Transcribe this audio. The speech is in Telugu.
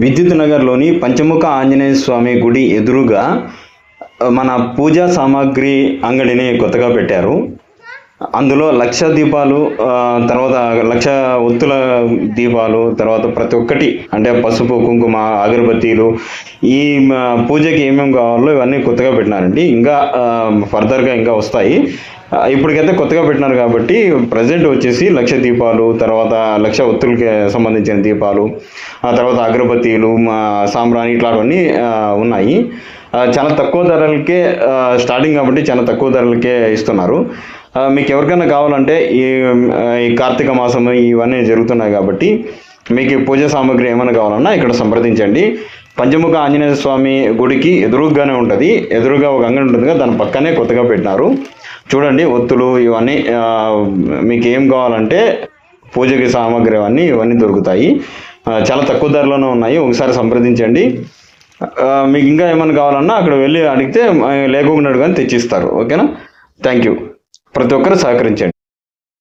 విద్యుత్ నగర్లోని పంచముఖ ఆంజనేయ స్వామి గుడి ఎదురుగా మన పూజా సామాగ్రి అంగడిని కొత్తగా పెట్టారు. అందులో 1,00,000 దీపాలు, తర్వాత 1,00,000 ఒత్తుల దీపాలు, తర్వాత ప్రతి ఒక్కటి అంటే పసుపు, కుంకుమ, అగరబత్తీలు, ఈ పూజకి ఏమేమి కావాలో ఇవన్నీ కొత్తగా పెట్టినారండి. ఇంకా ఫర్దర్గా ఇంకా వస్తాయి. ఇప్పటికైతే కొత్తగా పెట్టినారు కాబట్టి ప్రజెంట్ వచ్చేసి 1,00,000 దీపాలు, తర్వాత 1,00,000 ఒత్తులకి సంబంధించిన దీపాలు, ఆ తర్వాత అగరబత్తీలు, సాంబ్రాణి ఇట్లాంటివన్నీ ఉన్నాయి. చాలా తక్కువ ధరలకే స్టార్టింగ్ కాబట్టి చాలా తక్కువ ధరలకే ఇస్తున్నారు. మీకు ఎవరికైనా కావాలంటే ఈ కార్తీక మాసం ఇవన్నీ జరుగుతున్నాయి కాబట్టి మీకు పూజా సామాగ్రి ఏమైనా కావాలన్నా ఇక్కడ సంప్రదించండి. పంచముఖ ఆంజనేయ స్వామి గుడికి ఎదురుగానే ఉంటుంది. ఎదురుగా ఒక అంగడి ఉంటుంది కదా, దాని పక్కనే కొత్తగా పెట్టినారు. చూడండి, ఒత్తులు ఇవన్నీ మీకు ఏం కావాలంటే పూజకి సామాగ్రి ఇవన్నీ దొరుకుతాయి. చాలా తక్కువ ధరలోనే ఉన్నాయి. ఒకసారి సంప్రదించండి. మీకు ఇంకా ఏమైనా కావాలన్నా అక్కడ వెళ్ళి అడిగితే లేకుండా కానీ తెచ్చిస్తారు. ఓకేనా? Thank you. ప్రతి ఒక్కరు సహకరించండి.